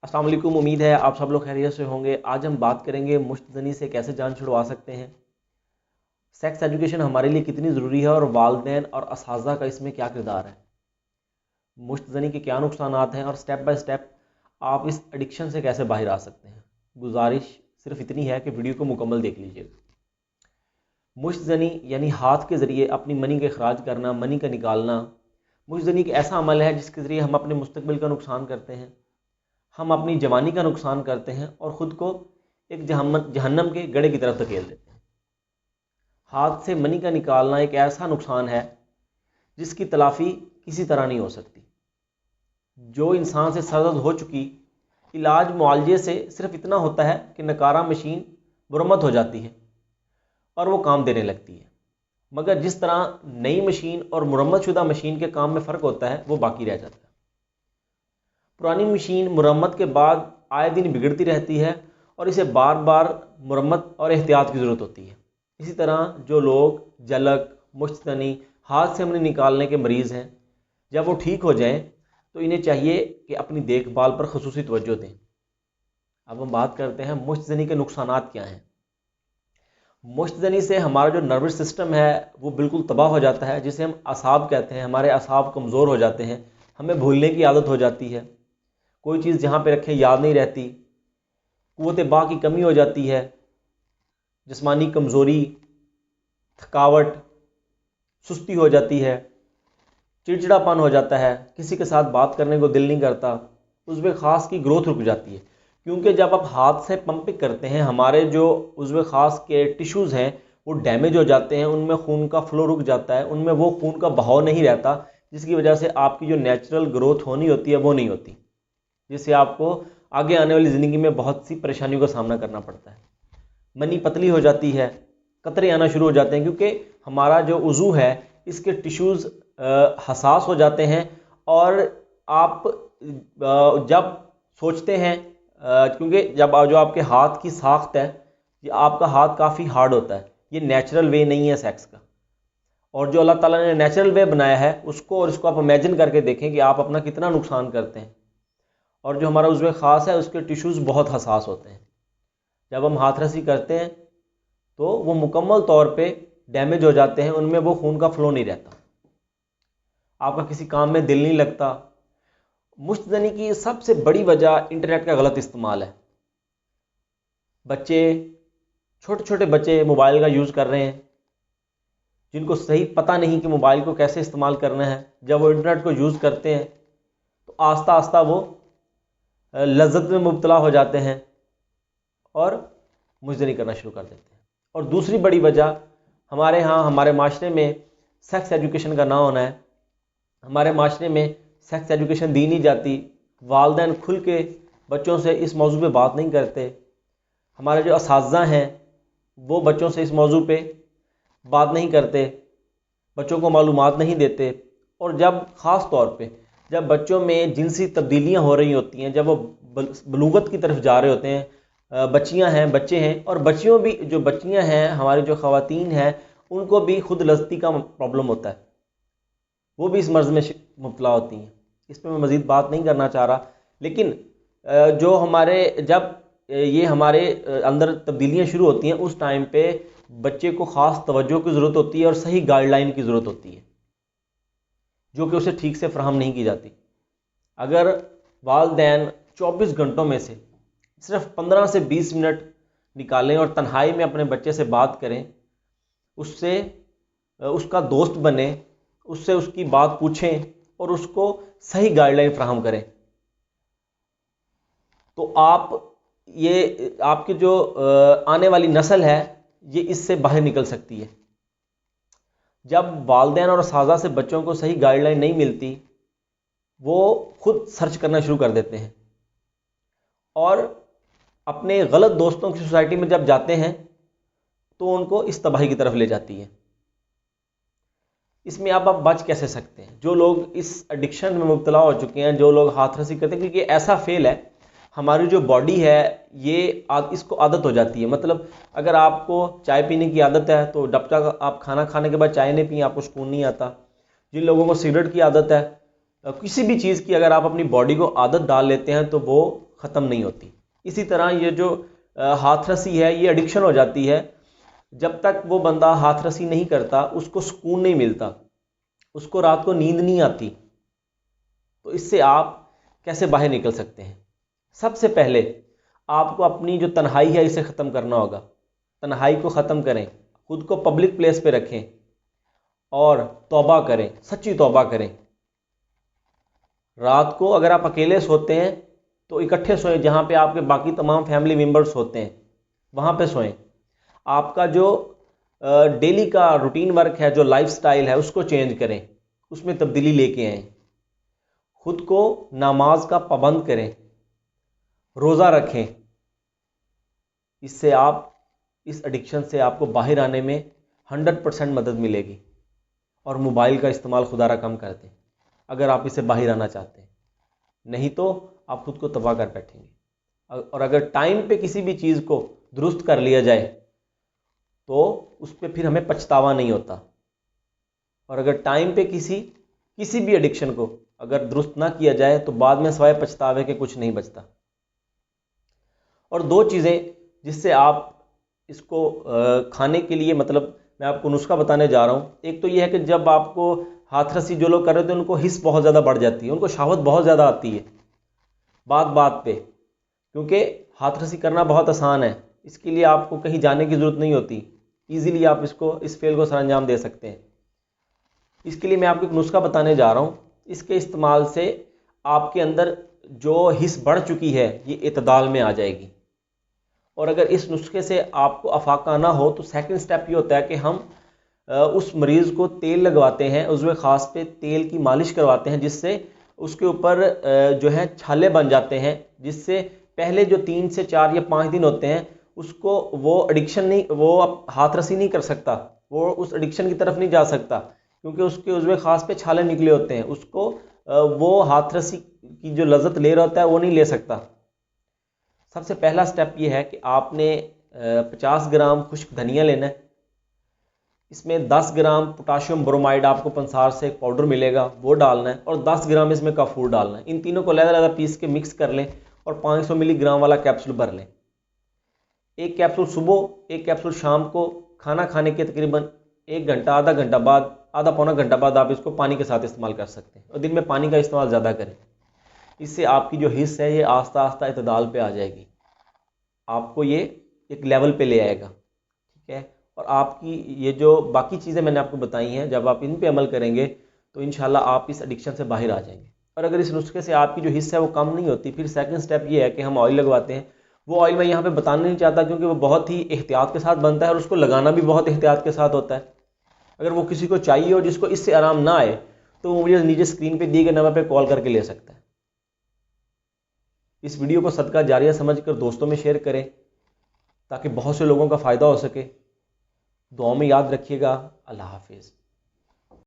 अस्सलाम वालेकुम। उम्मीद है आप सब लोग खैरियत से होंगे। आज हम बात करेंगे मुश्तज़नी से कैसे जान छुड़वा सकते हैं, सेक्स एजुकेशन हमारे लिए कितनी ज़रूरी है और वालिदैन और असातिज़ा का इसमें क्या किरदार है, मुश्तज़नी के क्या नुकसानात हैं और स्टेप बाय स्टेप आप इस एडिक्शन से कैसे बाहर आ सकते हैं। गुजारिश सिर्फ इतनी है कि वीडियो को मुकम्मल देख लीजिएगा। मुश्तज़नी यानी हाथ के ज़रिए अपनी मनी का अखराज करना, मनी का निकालना। मुश्तज़नी एक ऐसा अमल है जिसके ज़रिए हम अपने मुस्तकबिल का नुकसान करते हैं, हम अपनी जवानी का नुकसान करते हैं और ख़ुद को एक जहन्नम के गड़े की तरफ धकेल देते हैं। हाथ से मनी का निकालना एक ऐसा नुकसान है जिसकी तलाफ़ी किसी तरह नहीं हो सकती। जो इंसान से सरदर्द हो चुकी, इलाज मुआलजे से सिर्फ इतना होता है कि नकारा मशीन मुरम्मत हो जाती है और वो काम देने लगती है, मगर जिस तरह नई मशीन और मुरम्मत शुदा मशीन के काम में फ़र्क होता है वो बाकी रह जाता है। पुरानी मशीन मुरम्मत के बाद आए दिन बिगड़ती रहती है और इसे बार बार मुरम्मत और एहतियात की ज़रूरत होती है। इसी तरह जो लोग जलक, मुश्तनी, हाथ से मनी निकालने के मरीज़ हैं, जब वो ठीक हो जाएं तो इन्हें चाहिए कि अपनी देखभाल पर ख़ुसूसी तवज्जो दें। अब हम बात करते हैं मुश्तनी के नुकसानात क्या हैं। मुश्तनी से हमारा जो नर्वस सिस्टम है वो बिल्कुल तबाह हो जाता है, जिसे हम असाब कहते हैं। हमारे असाब कमज़ोर हो जाते हैं, हमें भूलने की आदत हो जाती है, कोई चीज़ जहाँ पे रखें याद नहीं रहती, क़ुव्वत बा की कमी हो जाती है, जिस्मानी कमज़ोरी, थकावट, सुस्ती हो जाती है, चिड़चिड़ापन हो जाता है, किसी के साथ बात करने को दिल नहीं करता, उज़्वे ख़ास की ग्रोथ रुक जाती है। क्योंकि जब आप हाथ से पंपिंग करते हैं, हमारे जो उज़्वे ख़ास के टिश्यूज़ हैं वो डैमेज हो जाते हैं, उनमें खून का फ़्लो रुक जाता है, उनमें वो खून का बहाव नहीं रहता, जिसकी वजह से आपकी जो नेचुरल ग्रोथ होनी होती है वो नहीं होती, जिससे आपको आगे आने वाली ज़िंदगी में बहुत सी परेशानियों का सामना करना पड़ता है। मनी पतली हो जाती है, कतरे आना शुरू हो जाते हैं, क्योंकि हमारा जो उज़ू है इसके टिश्यूज़ हसास हो जाते हैं। और आप जब सोचते हैं, क्योंकि जब जो आपके हाथ की साख्त है, ये आपका हाथ काफ़ी हार्ड होता है, ये नेचुरल वे नहीं है सेक्स का। और जो अल्लाह ताला ने नेचुरल वे बनाया है उसको, और इसको आप इमेजिन करके देखें कि आप अपना कितना नुकसान करते हैं। और जो हमारा उज़्वे ख़ास है उसके टिश्यूज़ बहुत हसास होते हैं। जब हम हाथ रसी करते हैं तो वो मुकम्मल तौर पे डैमेज हो जाते हैं, उनमें वो खून का फ़्लो नहीं रहता, आपका किसी काम में दिल नहीं लगता। मुश्तनी की सबसे बड़ी वजह इंटरनेट का गलत इस्तेमाल है। बच्चे, छोटे छोटे बच्चे मोबाइल का यूज़ कर रहे हैं, जिनको सही पता नहीं कि मोबाइल को कैसे इस्तेमाल करना है। जब वो इंटरनेट को यूज़ करते हैं तो आस्ता आस्ता वो लज्जत में मुब्तला हो जाते हैं और मुश्तनी करना शुरू कर देते हैं। और दूसरी बड़ी वजह हमारे यहाँ, हमारे माशरे में सेक्स एजुकेशन का ना होना है। हमारे माशरे में सेक्स एजुकेशन दी नहीं जाती, वालिदैन खुल के बच्चों से इस मौजू पे बात नहीं करते, हमारे जो असातिज़ा हैं वो बच्चों से इस मौजू पे बात नहीं करते, बच्चों को मालूमात नहीं देते। और जब ख़ास तौर पे जब बच्चों में जिनसी तब्दीलियाँ हो रही होती हैं, जब वो बलूगत की तरफ जा रहे होते हैं, बच्चियां हैं, बच्चे हैं, और बच्चियों भी, जो बच्चियां हैं, हमारी जो ख़वातीन हैं, उनको भी खुद लज़्ज़ती का प्रॉब्लम होता है, वो भी इस मर्ज़ में मुब्तला होती हैं। इस पर मैं मज़ीद बात नहीं करना चाह रहा, लेकिन जो हमारे, जब ये हमारे अंदर तब्दीलियाँ शुरू होती हैं, उस टाइम पे बच्चे को ख़ास तवज्जो की ज़रूरत होती है और सही गाइडलाइन की ज़रूरत होती है, जो कि उसे ठीक से फ़राहम नहीं की जाती। अगर वालिदैन 24 घंटों में से सिर्फ 15 से 20 मिनट निकालें और तन्हाई में अपने बच्चे से बात करें, उससे उसका दोस्त बने, उससे उसकी बात पूछें और उसको सही गाइडलाइन फ्राहम करें, तो आपकी जो आने वाली नस्ल है ये इससे बाहर निकल सकती है। जब वालिदैन और असातिज़ा से बच्चों को सही गाइडलाइन नहीं मिलती, वो खुद सर्च करना शुरू कर देते हैं और अपने गलत दोस्तों की सोसाइटी में जब जाते हैं तो उनको इस तबाही की तरफ ले जाती है। इसमें आप बच कैसे सकते हैं? जो लोग इस एडिक्शन में मुब्तला हो चुके हैं, जो लोग हाथ रसी करते हैं, क्योंकि ये ऐसा फेल है, हमारी जो बॉडी है ये इसको आदत हो जाती है। मतलब अगर आपको चाय पीने की आदत है तो जब तक आप खाना खाने के बाद चाय नहीं पिए आपको सुकून नहीं आता। जिन लोगों को सिगरेट की आदत है किसी भी चीज़ की अगर आप अपनी बॉडी को आदत डाल लेते हैं तो वो ख़त्म नहीं होती। इसी तरह ये जो हाथरसी है ये एडिक्शन हो जाती है। जब तक वो बंदा हाथरसी नहीं करता उसको सुकून नहीं मिलता, उसको रात को नींद नहीं आती। तो इससे आप कैसे बाहर निकल सकते हैं? सबसे पहले आपको अपनी जो तन्हाई है इसे ख़त्म करना होगा। तन्हाई को ख़त्म करें, खुद को पब्लिक प्लेस पे रखें और तौबा करें, सच्ची तौबा करें। रात को अगर आप अकेले सोते हैं तो इकट्ठे सोएं, जहाँ पे आपके बाकी तमाम फैमिली मेम्बर्स होते हैं वहाँ पे सोएं। आपका जो डेली का रूटीन वर्क है, जो लाइफस्टाइल है, उसको चेंज करें, उसमें तब्दीली लेके आएँ। खुद को नमाज का पाबंद करें, रोज़ा रखें। इससे आप इस एडिक्शन से आपको बाहर आने में 100% मदद मिलेगी। और मोबाइल का इस्तेमाल खुदारा कम कर दें अगर आप इससे बाहर आना चाहते हैं, नहीं तो आप खुद को तबाह कर बैठेंगे। और अगर टाइम पे किसी भी चीज़ को दुरुस्त कर लिया जाए तो उस पर फिर हमें पछतावा नहीं होता। और अगर टाइम पे किसी भी एडिक्शन को अगर दुरुस्त ना किया जाए तो बाद में सिवाय पछतावे के कुछ नहीं बचता। और दो चीज़ें जिससे आप इसको खाने के लिए, मतलब मैं आपको नुस्खा बताने जा रहा हूँ। एक तो ये है कि जब आपको हाथरसी जो लोग कर रहे थे उनको हिस्स बहुत ज़्यादा बढ़ जाती है, उनको शहावत बहुत ज़्यादा आती है बात बात पे, क्योंकि हाथरसी करना बहुत आसान है। इसके लिए आपको कहीं जाने की ज़रूरत नहीं होती, ईज़िली आप इस फेल को सरअंजाम दे सकते हैं। इसके लिए मैं आपको एक नुस्खा बताने जा रहा हूँ। इसके इस्तेमाल से आपके अंदर जो हिस्स बढ़ चुकी है ये इतदाल में आ जाएगी। और अगर इस नुस्खे से आपको अफाका ना हो तो सेकंड स्टेप ये होता है कि हम उस मरीज़ को तेल लगवाते हैं, उज़्वे ख़ास पे तेल की मालिश करवाते हैं, जिससे उसके ऊपर जो है छाले बन जाते हैं, जिससे पहले जो 3 से 4 या 5 दिन होते हैं उसको वो एडिक्शन नहीं, वो हाथरसी नहीं कर सकता, वो उस एडिक्शन की तरफ नहीं जा सकता, क्योंकि उसके उज़्वे ख़ास पे छाले निकले होते हैं। उसको वो हाथरसी की जो लज़्ज़त ले रहा होता है वो नहीं ले सकता। सबसे पहला स्टेप ये है कि आपने 50 ग्राम खुश्क धनिया लेना है। इसमें 10 ग्राम पोटाशियम ब्रोमाइड आपको पंसार से एक पाउडर मिलेगा वो डालना है, और 10 ग्राम इसमें कफूर डालना है। इन तीनों को लहदा पीस के मिक्स कर लें और 500 मिलीग्राम वाला कैप्सूल भर लें। एक कैप्सूल सुबह, एक कैप्सूल शाम को। खाना खाने के तकरीबन 1 घंटा, आधा घंटा बाद, आधा पौना घंटा बाद आप इसको पानी के साथ इस्तेमाल कर सकते हैं। और दिन में पानी का इस्तेमाल ज़्यादा करें। इससे आपकी जो हिस्स है ये आस्ता आस्ता इतदाल पे आ जाएगी, आपको ये एक लेवल पे ले आएगा। ठीक है। और आपकी ये जो बाकी चीज़ें मैंने आपको बताई हैं, जब आप इन पे अमल करेंगे तो इंशाल्लाह आप इस एडिक्शन से बाहर आ जाएंगे। और अगर इस नुस्खे से आपकी जो हिस्सा है वो कम नहीं होती, फिर सेकंड स्टेप ये है कि हम ऑयल लगवाते हैं। वो ऑयल मैं यहाँ पे बताना नहीं चाहता क्योंकि वो बहुत ही एहतियात के साथ बनता है और उसको लगाना भी बहुत एहतियात के साथ होता है। अगर वो किसी को चाहिए और जिसको इससे आराम ना आए तो वो मुझे नीचे स्क्रीन पर दिए गए नंबर पर कॉल करके ले सकता है। इस वीडियो को सदका जारिया समझकर दोस्तों में शेयर करें ताकि बहुत से लोगों का फ़ायदा हो सके। दुआ में याद रखिएगा। अल्लाह हाफिज़।